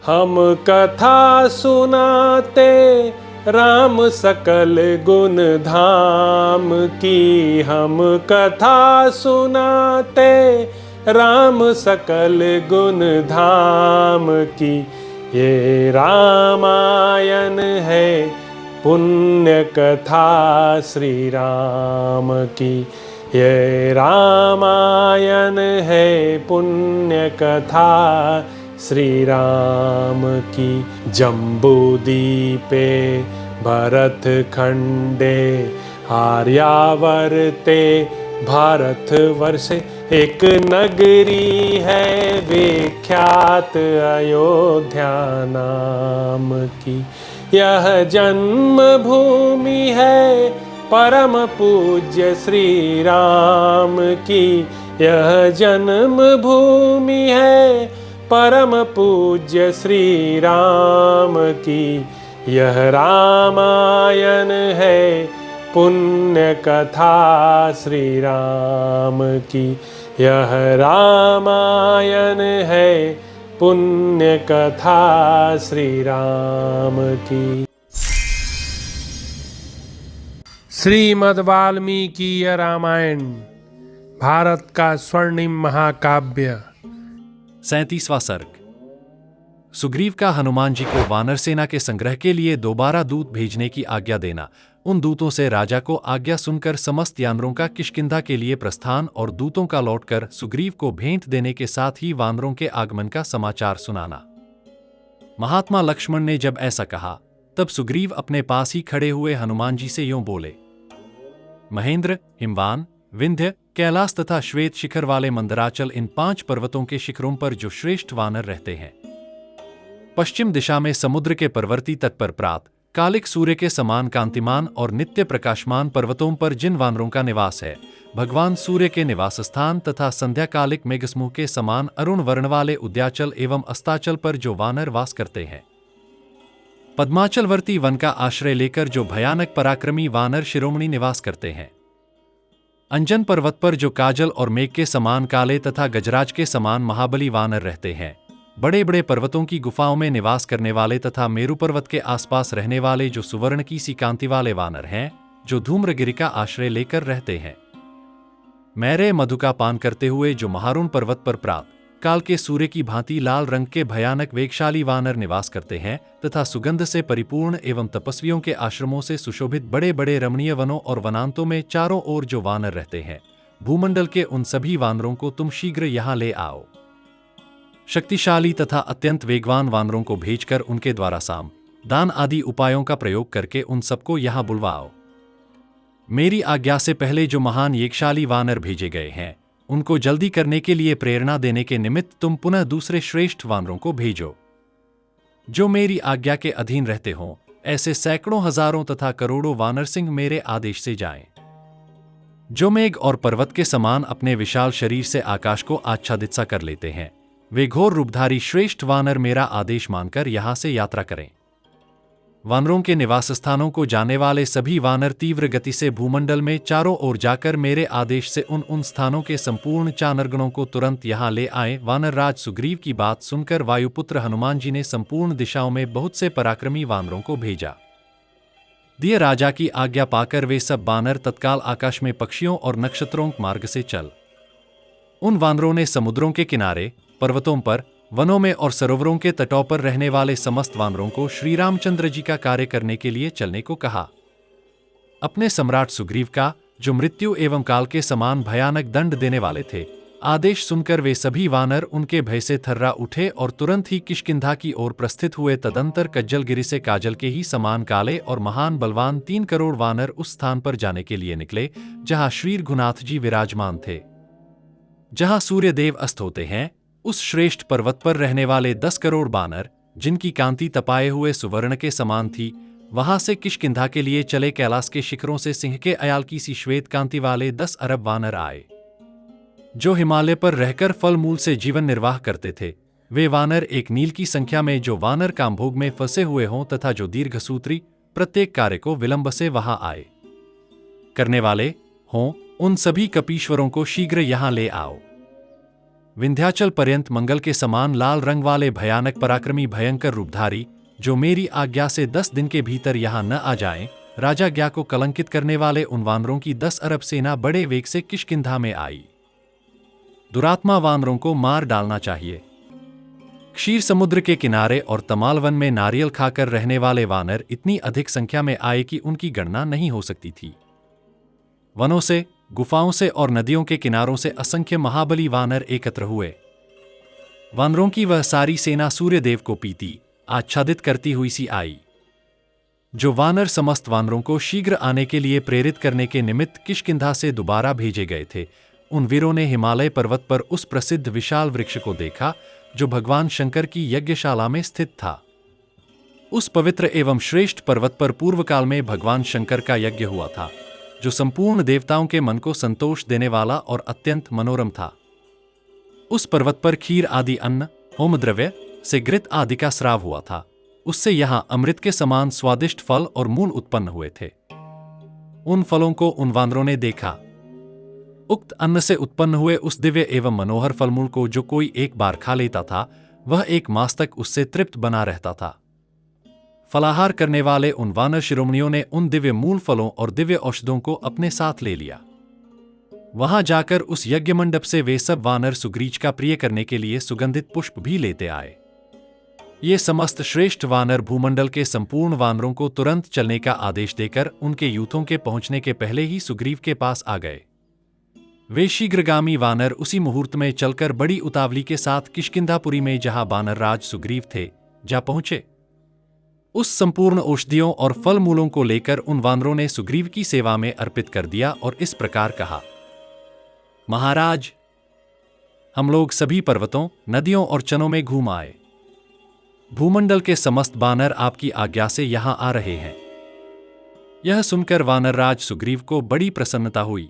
हम कथा सुनाते राम सकल गुण धाम की। हम कथा सुनाते राम सकल गुण धाम की। ये रामायण है पुण्य कथा श्री राम की। ये रामायण है पुण्य कथा श्री राम की। जम्बूदीपे भरत खंडे आर्यावर्ते भारतवर्षे एक नगरी है विख्यात अयोध्या नाम की। यह जन्म भूमि है परम पूज्य श्री राम की। यह जन्म भूमि है परम पूज्य श्री राम की। यह रामायण है पुण्य कथा श्री राम की। यह रामायण है पुण्य कथा श्री राम की। श्रीमद् वाल्मीकि रामायण भारत का स्वर्णिम महाकाव्य। 37वां सर्ग। सुग्रीव का हनुमान जी को वानर सेना के संग्रह के लिए दोबारा दूत भेजने की आज्ञा देना। उन दूतों से राजा को आज्ञा सुनकर समस्त यानरों का किष्किंधा के लिए प्रस्थान और दूतों का लौटकर सुग्रीव को भेंट देने के साथ ही वानरों के आगमन का समाचार सुनाना। महात्मा लक्ष्मण ने जब ऐसा कहा तब सुग्रीव अपने पास ही खड़े हुए हनुमान जी से यूं बोले। महेंद्र, हिमवान, विंध्य, कैलाश तथा श्वेत शिखर वाले मंदराचल इन 5 पर्वतों के शिखरों पर जो श्रेष्ठ वानर रहते हैं, पश्चिम दिशा में समुद्र के परवर्ती तट पर प्रात कालिक सूर्य के समान कांतिमान और नित्य प्रकाशमान पर्वतों पर जिन वानरों का निवास है, भगवान सूर्य के निवास स्थान तथा संध्याकालिक मेघसमूह के समान अरुण वर्ण वाले उद्याचल एवं अस्ताचल पर जो वानर वास करते हैं, पद्माचलवर्ती वन का आश्रय लेकर जो भयानक पराक्रमी वानर शिरोमणि निवास करते हैं, अंजन पर्वत पर जो काजल और मेघ के समान काले तथा गजराज के समान महाबली वानर रहते हैं, बड़े बड़े पर्वतों की गुफाओं में निवास करने वाले तथा मेरु पर्वत के आसपास रहने वाले जो सुवर्ण की सी कांति वाले वानर हैं, जो धूम्रगिरि का आश्रय लेकर रहते हैं, मैरे मधु का पान करते हुए जो महारुण पर्वत पर प्रात काल के सूर्य की भांति लाल रंग के भयानक वेगशाली वानर निवास करते हैं, तथा सुगंध से परिपूर्ण एवं तपस्वियों के आश्रमों से सुशोभित बड़े बड़े रमणीय वनों और वनांतों में चारों ओर जो वानर रहते हैं, भूमंडल के उन सभी वानरों को तुम शीघ्र यहाँ ले आओ। शक्तिशाली तथा अत्यंत वेगवान वानरों को भेजकर उनके द्वारा साम, दान आदि उपायों का प्रयोग करके उन सबको यहाँ बुलवाओ। मेरी आज्ञा से पहले जो महान यज्ञशाली वानर भेजे गए हैं, उनको जल्दी करने के लिए प्रेरणा देने के निमित्त तुम पुनः दूसरे श्रेष्ठ वानरों को भेजो, जो मेरी आज्ञा के अधीन रहते हों। ऐसे सैकड़ों हजारों तथा करोड़ों वानर सिंह मेरे आदेश से जाएं, जो मेघ और पर्वत के समान अपने विशाल शरीर से आकाश को आच्छादित सा कर लेते हैं। वे घोर रूपधारी श्रेष्ठ वानर मेरा आदेश मानकर यहां से यात्रा करें। वानरों के निवास स्थानों को जाने वाले सभी वानर तीव्र गति से भूमंडल में चारों ओर जाकर मेरे आदेश से उन स्थानों के संपूर्ण चानरगणों को तुरंत यहाँ ले आए। वानर राज सुग्रीव की बात सुनकर वायुपुत्र हनुमान जी ने संपूर्ण दिशाओं में बहुत से पराक्रमी वानरों को भेजा। दिए राजा की आज्ञा पाकर वे सब वानर तत्काल आकाश में पक्षियों और नक्षत्रों मार्ग से चल। उन वानरों ने समुद्रों के किनारे, पर्वतों पर, वनों में और सरोवरों के तटों पर रहने वाले समस्त वानरों को श्री रामचंद्र जी का कार्य करने के लिए चलने को कहा। अपने सम्राट सुग्रीव का, जो मृत्यु एवं काल के समान भयानक दंड देने वाले थे, आदेश सुनकर वे सभी वानर उनके भय से थर्रा उठे और तुरंत ही किष्किंधा की ओर प्रस्थित हुए। तदंतर कज्जलगिरि से काजल के ही समान काले और महान बलवान 3 करोड़ वानर उस स्थान पर जाने के लिए निकले जहां श्री रघुनाथ जी विराजमान थे। जहां सूर्यदेव अस्त होते हैं, उस श्रेष्ठ पर्वत पर रहने वाले 10 करोड़ वानर, जिनकी कांति तपाए हुए सुवर्ण के समान थी, वहां से किष्किंधा के लिए चले। कैलाश के शिखरों से सिंह के अयाल की सी श्वेत कांति वाले 10 अरब वानर आए, जो हिमालय पर रहकर फल मूल से जीवन निर्वाह करते थे। वे वानर एक नील की संख्या में जो वानर कामभोग में फंसे हुए हों तथा जो दीर्घसूत्री प्रत्येक कार्य को विलंब से वहां आए करने वाले हों, उन सभी कपीश्वरों को शीघ्र यहां ले आओ। विंध्याचल पर्यंत मंगल के समान लाल रंग वाले भयानक पराक्रमी भयंकर रूपधारी, जो मेरी आज्ञा से 10 दिन के भीतर यहाँ न आ जाएं, राजा ज्ञा को कलंकित करने वाले उन वानरों की 10 अरब सेना बड़े वेग से किष्किंधा में आई। दुरात्मा वानरों को मार डालना चाहिए। क्षीर समुद्र के किनारे और तमाल वन में नारियल खाकर रहने वाले वानर इतनी अधिक संख्या में आए कि उनकी गणना नहीं हो सकती थी। वनों से, गुफाओं से और नदियों के किनारों से असंख्य महाबली वानर एकत्र हुए। वानरों की वह सारी सेना सूर्यदेव को पीती, आच्छादित करती हुई सी आई। जो वानर समस्त वानरों को शीघ्र आने के लिए प्रेरित करने के निमित्त किष्किंधा से दोबारा भेजे गए थे, उन वीरों ने हिमालय पर्वत पर उस प्रसिद्ध विशाल वृक्ष को देखा जो भगवान शंकर की यज्ञशाला में स्थित था। उस पवित्र एवं श्रेष्ठ पर्वत पर पूर्व काल में भगवान शंकर का यज्ञ हुआ था, जो संपूर्ण देवताओं के मन को संतोष देने वाला और अत्यंत मनोरम था। उस पर्वत पर खीर आदि अन्न, होम द्रव्य से घृत आदि का स्राव हुआ था। उससे यहां अमृत के समान स्वादिष्ट फल और मूल उत्पन्न हुए थे। उन फलों को उन वानरों ने देखा। उक्त अन्न से उत्पन्न हुए उस दिव्य एवं मनोहर फलमूल को जो कोई एक बार खा लेता था, वह 1 मास तक उससे तृप्त बना रहता था। फलाहार करने वाले उन वानर शिरोमणियों ने उन दिव्य मूल फलों और दिव्य औषधों को अपने साथ ले लिया। वहां जाकर उस यज्ञ मंडप से वे सब वानर सुग्रीव का प्रिय करने के लिए सुगंधित पुष्प भी लेते आए। ये समस्त श्रेष्ठ वानर भूमंडल के संपूर्ण वानरों को तुरंत चलने का आदेश देकर उनके यूथों के पहुंचने के पहले ही सुग्रीव के पास आ गए। वे शीघ्रगामी वानर उसी मुहूर्त में चलकर बड़ी उतावली के साथ किष्किंधापुरी में जहां वानर राज सुग्रीव थे, जा पहुंचे। उस संपूर्ण औषधियों और फल मूलों को लेकर उन वानरों ने सुग्रीव की सेवा में अर्पित कर दिया और इस प्रकार कहा, महाराज, हम लोग सभी पर्वतों, नदियों और चनों में घूम आए। भूमंडल के समस्त वानर आपकी आज्ञा से यहां आ रहे हैं। यह सुनकर वानरराज सुग्रीव को बड़ी प्रसन्नता हुई।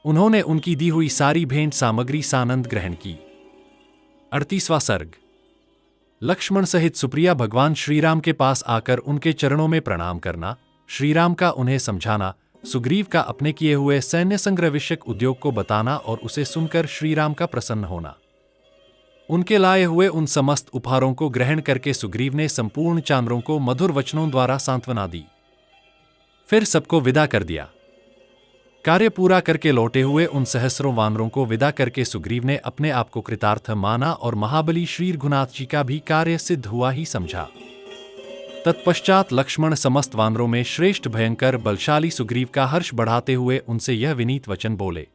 उन्होंने उनकी दी हुई सारी भेंट सामग्री सानंद ग्रहण की। 38वां सर्ग। लक्ष्मण सहित सुप्रिया भगवान श्रीराम के पास आकर उनके चरणों में प्रणाम करना, श्रीराम का उन्हें समझाना, सुग्रीव का अपने किए हुए सैन्य संग्रह विषयक उद्योग को बताना और उसे सुनकर श्रीराम का प्रसन्न होना। उनके लाए हुए उन समस्त उपहारों को ग्रहण करके सुग्रीव ने संपूर्ण चांद्रों को मधुर वचनों द्वारा सांत्वना दी। फिर सबको विदा कर दिया। कार्य पूरा करके लौटे हुए उन सहस्रों वानरों को विदा करके सुग्रीव ने अपने आप को कृतार्थ माना और महाबली श्री रघुनाथ जी का भी कार्य सिद्ध हुआ ही समझा। तत्पश्चात लक्ष्मण समस्त वानरों में श्रेष्ठ भयंकर बलशाली सुग्रीव का हर्ष बढ़ाते हुए उनसे यह विनीत वचन बोले,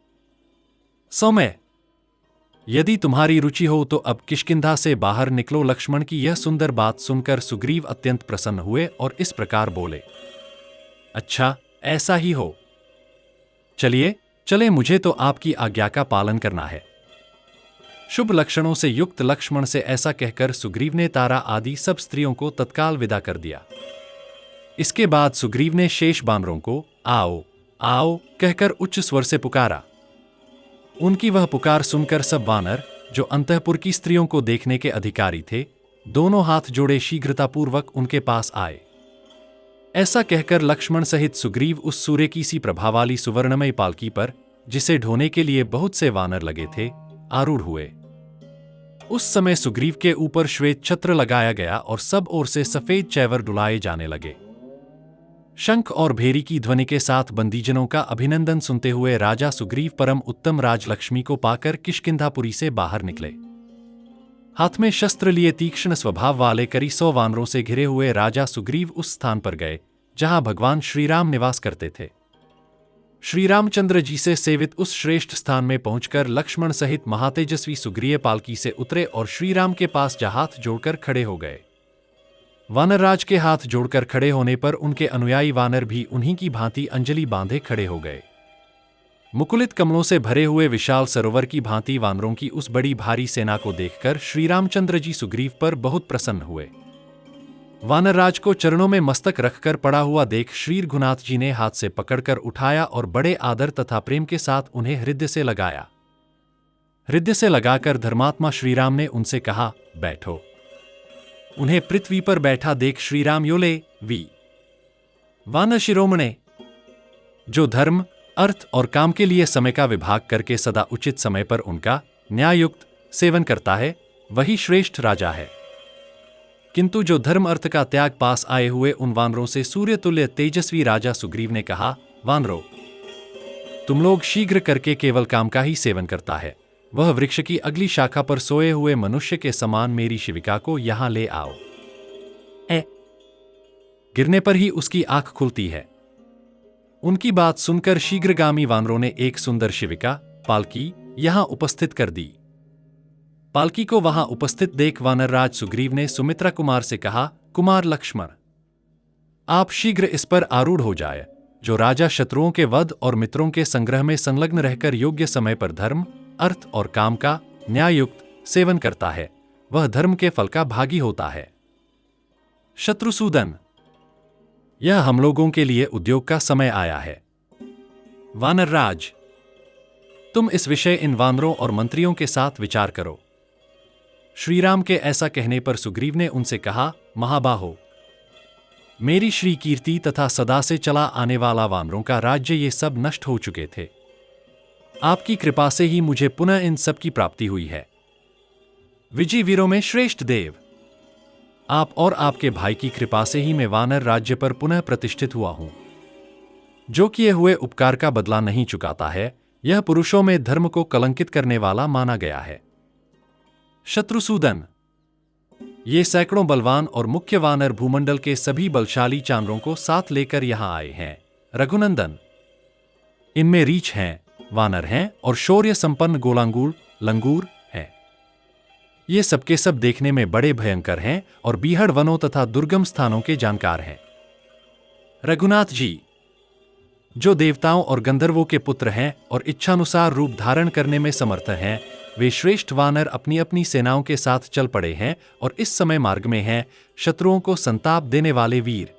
सौम्य, यदि तुम्हारी रुचि हो तो अब किष्किंधा से बाहर निकलो। लक्ष्मण की यह सुंदर बात सुनकर सुग्रीव अत्यंत प्रसन्न हुए और इस प्रकार बोले, अच्छा, ऐसा ही हो। चले, मुझे तो आपकी आज्ञा का पालन करना है। शुभ लक्षणों से युक्त लक्ष्मण से ऐसा कहकर सुग्रीव ने तारा आदि सब स्त्रियों को तत्काल विदा कर दिया। इसके बाद सुग्रीव ने शेष वानरों को आओ, आओ कहकर उच्च स्वर से पुकारा। उनकी वह पुकार सुनकर सब वानर, जो अंतःपुर की स्त्रियों को देखने के अधिकारी थे, दोनों हाथ जोड़े शीघ्रतापूर्वक उनके पास आए। ऐसा कहकर लक्ष्मण सहित सुग्रीव उस सूर्य की सी प्रभा वाली सुवर्णमय पालकी पर, जिसे ढोने के लिए बहुत से वानर लगे थे, आरूढ़ हुए। उस समय सुग्रीव के ऊपर श्वेत छत्र लगाया गया और सब ओर से सफेद चैवर डुलाए जाने लगे। शंख और भेरी की ध्वनि के साथ बंदीजनों का अभिनंदन सुनते हुए राजा सुग्रीव परम उत्तम राजलक्ष्मी को पाकर किष्किंधापुरी से बाहर निकले। हाथ में शस्त्र लिए तीक्ष्ण स्वभाव वाले करीब 100 वानरों से घिरे हुए राजा सुग्रीव उस स्थान पर गए जहां भगवान श्रीराम निवास करते थे। श्री रामचंद्र जी से सेवित उस श्रेष्ठ स्थान में पहुंचकर लक्ष्मण सहित महातेजस्वी सुग्रीव पालकी से उतरे और श्रीराम के पास जा हाथ जोड़कर खड़े हो गए। वानरराज के हाथ जोड़कर खड़े होने पर उनके अनुयायी वानर भी उन्हीं की भांति अंजलि बांधे खड़े हो गए। मुकुलित कमलों से भरे हुए विशाल सरोवर की भांति वानरों की उस बड़ी भारी सेना को देखकर श्रीरामचंद्र जी सुग्रीव पर बहुत प्रसन्न हुए। वानरराज को चरणों में मस्तक रखकर पड़ा हुआ देख श्री रघुनाथ जी ने हाथ से पकड़कर उठाया और बड़े आदर तथा प्रेम के साथ उन्हें हृदय से लगाया। हृदय से लगाकर धर्मात्मा श्रीराम ने उनसे कहा, बैठो। उन्हें पृथ्वी पर बैठा देख श्रीराम योले, वी वानर शिरोमणे, जो धर्म, अर्थ और काम के लिए समय का विभाग करके सदा उचित समय पर उनका न्यायुक्त सेवन करता है वही श्रेष्ठ राजा है। किंतु जो धर्म अर्थ का त्याग पास आए हुए उन वानरों से सूर्यतुल्य तेजस्वी राजा सुग्रीव ने कहा, वानरों, तुम लोग शीघ्र करके केवल काम का ही सेवन करता है। वह वृक्ष की अगली शाखा पर सोए हुए मनुष्य के समान मेरी शिविका को यहां ले आओ। गिरने पर ही उसकी आंख खुलती है। उनकी बात सुनकर शीघ्रगामी वानरों ने एक सुंदर शिविका पालकी यहां उपस्थित कर दी। पालकी को वहां उपस्थित देख वानरराज सुग्रीव ने सुमित्रा कुमार से कहा, कुमार लक्ष्मण, आप शीघ्र इस पर आरूढ़ हो जाए। जो राजा शत्रुओं के वध और मित्रों के संग्रह में संलग्न रहकर योग्य समय पर धर्म, अर्थ और काम का न्यायुक्त सेवन करता है, वह धर्म के फल का भागी होता है। शत्रुसूदन, यह हम लोगों के लिए उद्योग का समय आया है। वानरराज, तुम इस विषय इन वानरों और मंत्रियों के साथ विचार करो। श्रीराम के ऐसा कहने पर सुग्रीव ने उनसे कहा, महाबाहो, मेरी श्री कीर्ति तथा सदा से चला आने वाला वानरों का राज्य ये सब नष्ट हो चुके थे। आपकी कृपा से ही मुझे पुनः इन सब की प्राप्ति हुई है। विजय वीरों में श्रेष्ठ देव, आप और आपके भाई की कृपा से ही मैं वानर राज्य पर पुनः प्रतिष्ठित हुआ हूं। जो किए हुए उपकार का बदला नहीं चुकाता है, यह पुरुषों में धर्म को कलंकित करने वाला माना गया है। शत्रुसूदन, ये सैकड़ों बलवान और मुख्य वानर भूमंडल के सभी बलशाली चांद्रों को साथ लेकर यहां आए हैं। रघुनंदन, इनमें रीछ हैं, वानर हैं और शौर्य संपन्न गोलांगुल लंगूर हैं। ये सबके सब देखने में बड़े भयंकर हैं और बीहड़ वनों तथा दुर्गम स्थानों के जानकार हैं। रघुनाथ जी, जो देवताओं और गंधर्वों के पुत्र हैं और इच्छानुसार रूप धारण करने में समर्थ हैं, वे श्रेष्ठ वानर अपनी अपनी सेनाओं के साथ चल पड़े हैं और इस समय मार्ग में हैं शत्रुओं को संताप देने वाले वीर।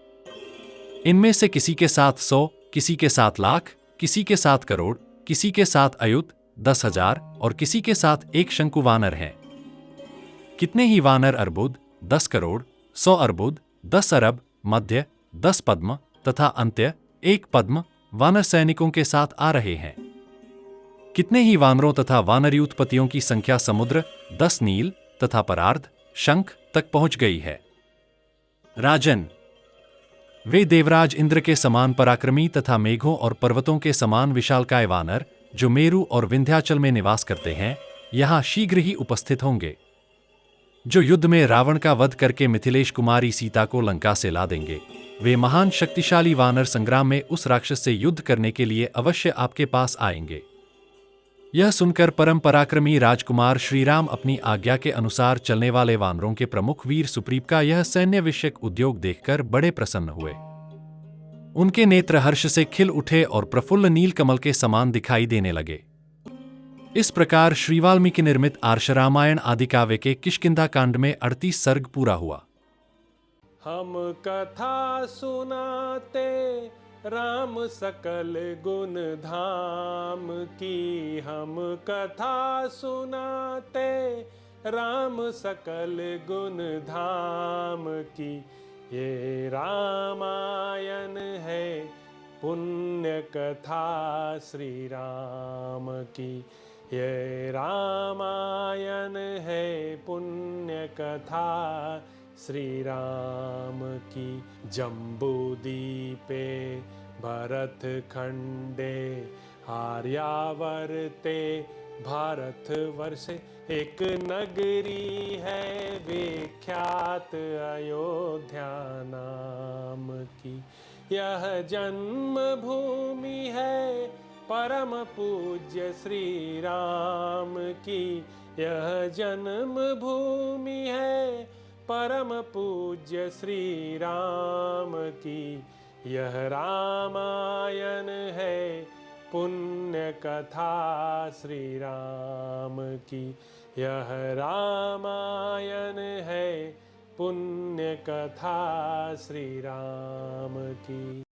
इनमें से किसी के साथ 100, किसी के साथ लाख, किसी के साथ करोड़, किसी के साथ अयुत 10,000 और किसी के साथ एक शंकु वानर हैं। कितने ही वानर अर्बुद 10 करोड़, 100 अर्बुद, 10 अरब, मध्य 10 पद्म तथा अंत्य 1 पद्म वानर सैनिकों के साथ आ रहे हैं। कितने ही वानरों तथा वानरयूथपतियों की संख्या समुद्र 10 नील तथा परार्ध शंख तक पहुंच गई है। राजन, वे देवराज इंद्र के समान पराक्रमी तथा मेघों और पर्वतों के समान विशालकाय वानर, जो मेरु और विंध्याचल में निवास करते हैं, यहां शीघ्र ही उपस्थित होंगे। जो युद्ध में रावण का वध करके मिथिलेश कुमारी सीता को लंका से ला देंगे, वे महान शक्तिशाली वानर संग्राम में उस राक्षस से युद्ध करने के लिए अवश्य आपके पास आएंगे। यह सुनकर परम पराक्रमी राजकुमार श्रीराम अपनी आज्ञा के अनुसार चलने वाले वानरों के प्रमुख वीर सुप्रीप का यह सैन्य विषयक उद्योग देखकर बड़े प्रसन्न हुए। उनके नेत्र हर्ष से खिल उठे और प्रफुल्ल नील कमल के समान दिखाई देने लगे। इस प्रकार श्री वाल्मीकि निर्मित आर्ष रामायण आदि काव्य के किष्किंधा कांड में 38 सर्ग पूरा हुआ। हम कथा सुनाते राम सकल गुण धाम की, हम कथा सुनाते राम सकल गुण धाम की। ये रामायण है पुण्य कथा श्री राम की, ये रामायण है पुण्य कथा श्री राम की। जम्बूदीपे भरत खंडे आर्यावर्ते भारत वर्षे एक नगरी है विख्यात अयोध्या नाम की। यह जन्म भूमि है परम पूज्य श्री राम की, यह जन्म भूमि है परम पूज्य श्री राम की। यह रामायण है पुण्य कथा श्री राम की, यह रामायण है पुण्य कथा श्री राम की।